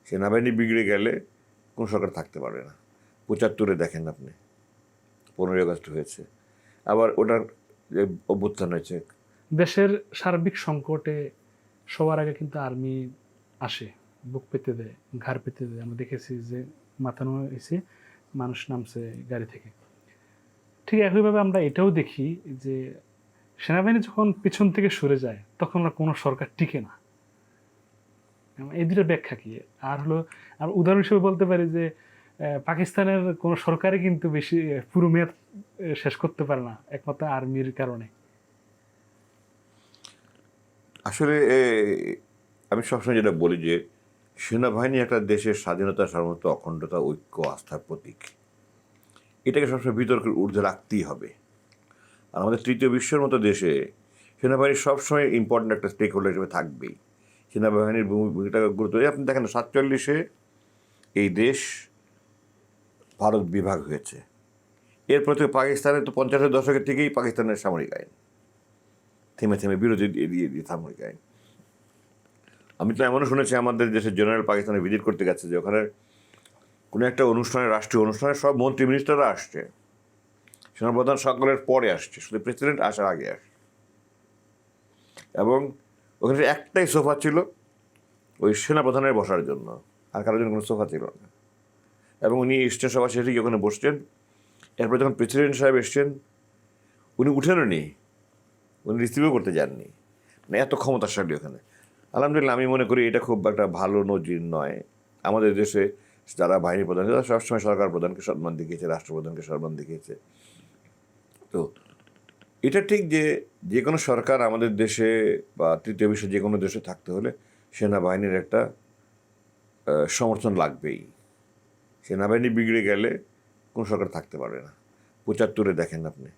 সেনাবাহিনী বিগড়ে গেলে কোনো সরকার থাকতে পারবে না। ৭৫ দেখেন আপনি, 15ই আগস্ট হয়েছে, আবার ওটার যে অভ্যুত্থান হয়েছে। দেশের সার্বিক সংকটে সবার আগে কিন্তু আর্মি আসে, বুক পেতে দেয়, ঘাড় পেতে দেয়। আমরা দেখেছি যে মাথানো হয়েছে, মানুষ নামছে গাড়ি থেকে। ঠিক একইভাবে আমরা এটাও দেখি যে সেনাবাহিনী যখন পিছন থেকে সরে যায় তখন আর কোনো সরকার টিকে না। এই দুটো ব্যাখ্যা কি? আর হলো, আর উদাহরণ হিসেবে বলতে পারি যে পাকিস্তানের কোনো সরকারই কিন্তু বেশি পুরো মেয়াদ শেষ করতে পারে না, একমাত্র আর্মির কারণে। আসলে আমি সবসময় যেটা বলি যে সেনাবাহিনী একটা দেশের স্বাধীনতা, সার্বভৌমত্ব, অখণ্ডতা, ঐক্য, আস্থার প্রতীক। এটাকে সবসময় বিতর্কের ঊর্ধ্বে রাখতেই হবে। আর আমাদের তৃতীয় বিশ্বের মতো দেশে সেনাবাহিনী সবসময় ইম্পর্টেন্ট একটা স্টেক হোল্ডার হিসেবে থাকবেই। সেনাবাহিনীর ভূমিকা গুরুত্ব, আপনি দেখেন 47-এ এই দেশ ভারত বিভাগ হয়েছে। এরপর থেকে পাকিস্তানে তো 50-এর দশকের থেকেই পাকিস্তানের সামরিক আইন থেমে থেমে বিরোধী দিয়ে সামরিক আইন। আমি তো এমনও শুনেছি আমাদের দেশের জেনারেল পাকিস্তানে ভিজিট করতে গেছে যে ওখানে কোনো একটা অনুষ্ঠানে, রাষ্ট্রীয় অনুষ্ঠানে সব মন্ত্রী মিনিস্টাররা আসছে, সেনাপ্রধান সকলের পরে আসছে, শুধু প্রেসিডেন্ট আসার আগে আসছে। এবং ওখানে একটাই সোফা ছিল ওই সেনাপ্রধানের বসার জন্য, আর কারোর জন্য কোনো সোফা ছিল না। এবং উনি এসছেন সভা শেষে গিয়ে ওখানে বসছেন। এরপরে যখন প্রেসিডেন্ট সাহেব এসছেন উনি উঠেনও নি, উনি রিসিভও করতে যাননি। মানে এত ক্ষমতাশালী ওখানে। আলহামদুলিল্লাহ, আমি মনে করি এটা খুব একটা ভালো নজির নয়। আমাদের দেশে যারা বাহিনী প্রধান, তারা সবসময় সরকার প্রধানকে সম্মান দেখিয়েছে, রাষ্ট্রপ্রধানকে সম্মান দেখিয়েছে। তো এটা ঠিক যে যে কোনো সরকার আমাদের দেশে বা তৃতীয় বিশ্বের যে কোনো দেশে থাকতে হলে সেনাবাহিনীর একটা সমর্থন লাগবেই। সেনাবাহিনী বিগড়ে গেলে কোনো সরকার থাকতে পারবে না। ৭৫ দেখেন আপনি,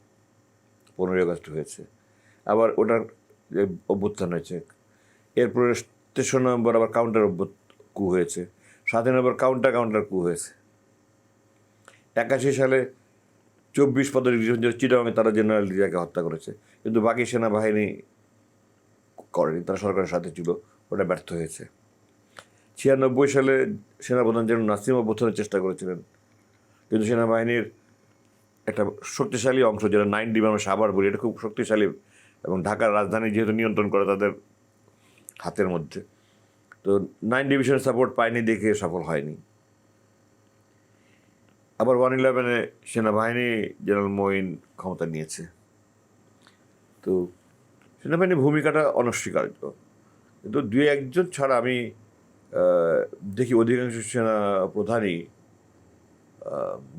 15ই আগস্ট হয়েছে, আবার ওটার যে অভ্যুত্থান হয়েছে। এরপরে ৩রা নভেম্বর আবার কাউন্টার কু হয়েছে। ৭ই নভেম্বর কাউন্টার কু হয়েছে। 81 সালে 24 পদক চিটাগাংয়ে তারা জেনারেল রিয়াকে হত্যা করেছে, কিন্তু বাকি সেনাবাহিনী করেনি, তারা সরকারের সাথে ছিল, ওটা ব্যর্থ হয়েছে। 96 সালে সেনাপ্রধান যেন নাসিম অভ্যুত্থানের চেষ্টা করেছিলেন, কিন্তু সেনাবাহিনীর একটা শক্তিশালী অংশ যেটা 9 ডিভিশন, সাভার বলি, এটা খুব শক্তিশালী এবং ঢাকার রাজধানী যেহেতু নিয়ন্ত্রণ করে তাদের হাতের মধ্যে, তো 9 ডিভিশনের সাপোর্ট পায়নি দেখে সফল হয়নি। আবার 111-এ সেনাবাহিনী জেনারেল মঈন ক্ষমতা নিয়েছে। তো সেনাবাহিনীর ভূমিকাটা অনস্বীকার্য, কিন্তু 2-1 জন ছাড়া আমি দেখি অধিকাংশ সেনা প্রধানই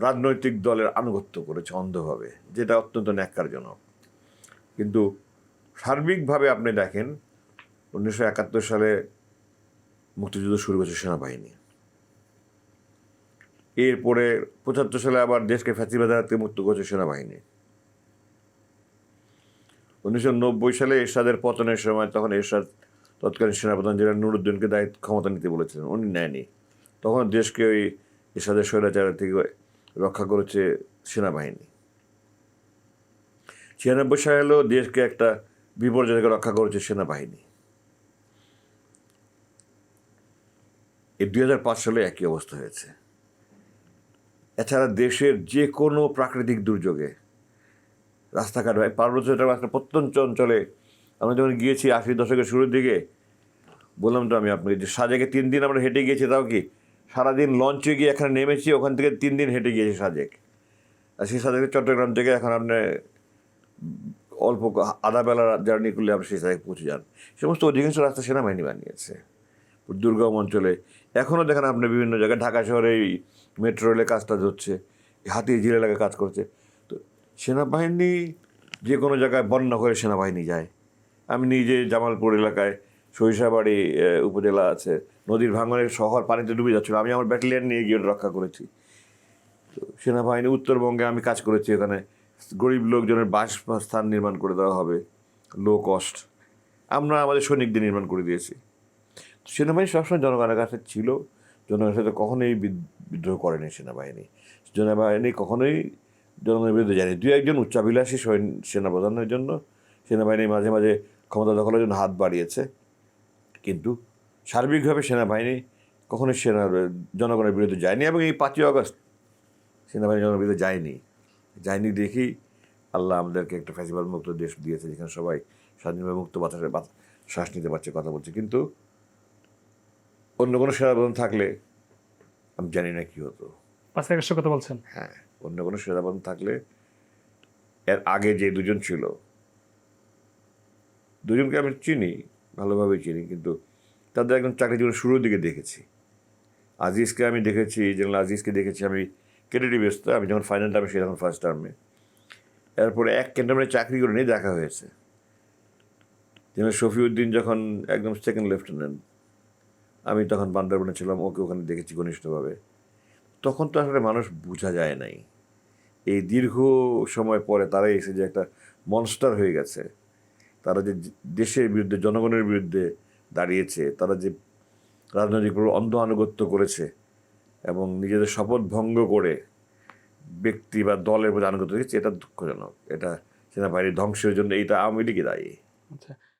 রাজনৈতিক দলের আনুগত্য করেছে অন্ধভাবে, যেটা অত্যন্ত ন্যাক্কারজনক। কিন্তু সার্বিকভাবে আপনি দেখেন 1971 সালে মুক্তিযুদ্ধ শুরু করেছে সেনাবাহিনী। এরপরে 75 সালে আবার দেশকে ফ্যাসিবাদ হাত থেকে মুক্ত করেছে সেনাবাহিনী। 1990 সালে এরশাদের পতনের সময় তখন এরশাদ তৎকালীন সেনাপ্রধান জেনারেল নুরুদ্দিনকে ক্ষমতা নিতে বলেছিলেন, উনি নেয়নি। তখন দেশকে ওই এরশাদের স্বৈরাচার থেকে রক্ষা করেছে সেনাবাহিনী। 96 সালেও দেশকে একটা বিপর্যয় থেকে রক্ষা করেছে সেনাবাহিনী। এই 2005 সালে একই অবস্থা হয়েছে। এছাড়া দেশের যে কোনো প্রাকৃতিক দুর্যোগে, রাস্তাঘাট, পার্বত্য একটা প্রত্যন্ত অঞ্চলে আমরা যখন গিয়েছি 80 দশকের শুরুর দিকে, বললাম তো আমি আপনাকে যে সাজেকে 3 দিন আমরা হেঁটে গিয়েছি, তাও কি সারাদিন লঞ্চে গিয়ে এখানে নেমেছি, ওখান থেকে 3 দিন হেঁটে গিয়েছি সাজেক। আর সেই সাজেকে চট্টগ্রাম থেকে এখন আপনি অল্প আধা বেলা জার্নি করলে আপনি সেই সাজেক পৌঁছে যান। সমস্ত অধিকাংশ রাস্তা সেনাবাহিনী বানিয়েছে দুর্গম অঞ্চলে। এখনও দেখেন আপনি বিভিন্ন জায়গায়, ঢাকা শহরে এই মেট্রো রেলে কাজটা হচ্ছে, হাতি ঝিল এলাকায় কাজ করছে। তো সেনাবাহিনী যে কোনো জায়গায় বন্যা করে সেনাবাহিনী যায়। আমি নিজে জামালপুর এলাকায়, সরিষাবাড়ি উপজেলা আছে, নদীর ভাঙনের শহর পানিতে ডুবে যাচ্ছিল, আমি আমার ব্যাটালিয়ান নিয়ে গিয়ে রক্ষা করেছি। তো সেনাবাহিনী উত্তরবঙ্গে আমি কাজ করেছি, এখানে গরিব লোকজনের বাসস্থান নির্মাণ করে দেওয়া হবে, লো কস্ট, আমরা আমাদের সৈনিকদের নির্মাণ করে দিয়েছি। সেনাবাহিনী সবসময় জনগণের কাছে ছিল, জনগণের সাথে কখনোই বিদ্রোহ করেনি সেনাবাহিনী। সেনাবাহিনী কখনোই জনগণের বিরুদ্ধে যায়নি। 2-1 জন উচ্চাভিলাষী সেনাপ্রধানের জন্য সেনাবাহিনী মাঝে মাঝে ক্ষমতা দখলের জন্য হাত বাড়িয়েছে, কিন্তু সার্বিকভাবে সেনাবাহিনী কখনোই জনগণের বিরুদ্ধে যায়নি, এবং এই 5ই আগস্ট সেনাবাহিনী জনগণের বিরুদ্ধে যায়নি দেখেই আল্লাহ আমাদেরকে একটা ফ্যাসিবাদ মুক্ত দেশ দিয়েছে, যেখানে সবাই স্বাধীনভাবে মুক্ত বাতাসে শ্বাস নিতে পারছে, কথা বলছে। কিন্তু অন্য কোনো সেনাপ্রধান থাকলে আমি জানি না কী হতো। 5ই আগস্টের কথা বলছেন? হ্যাঁ, অন্য কোনো সেনাপ্রধান থাকলে, এর আগে যে দুজন ছিল, দুজনকে আমি চিনি, ভালোভাবেই চিনি, কিন্তু তাদের একদম চাকরি জীবনের শুরুর দিকে দেখেছি। আজিজকে আমি দেখেছি, জেনারেল আজিজকে দেখেছি আমি কেডেটি ব্যস্ত, আমি যখন ফাইনাল টার্মে, সে তখন ফার্স্ট টার্মে। এরপরে এক ক্যান্টনমেন্টে চাকরি করে নিয়ে দেখা হয়েছে। জেনারেল শফিউদ্দিন যখন একদম সেকেন্ড লেফটেন্যান্ট, আমি তখন বান্দরবনে ছিলাম, ওকে ওখানে দেখেছি ঘনিষ্ঠভাবে। তখন তো আসলে মানুষ বোঝা যায় নাই। এই দীর্ঘ সময় পরে তারা এসে যে একটা মনস্টার হয়ে গেছে, তারা যে দেশের বিরুদ্ধে, জনগণের বিরুদ্ধে দাঁড়িয়েছে, তারা যে রাজনৈতিকভাবে অন্ধ আনুগত্য করেছে এবং নিজেদের শপথ ভঙ্গ করে ব্যক্তি বা দলের প্রতি আনুগত্য দিচ্ছে, এটা দুঃখজনক। এটা সেনাবাহিনীর ধ্বংসের জন্য এইটা আওয়ামী লীগই দায়ী। আচ্ছা।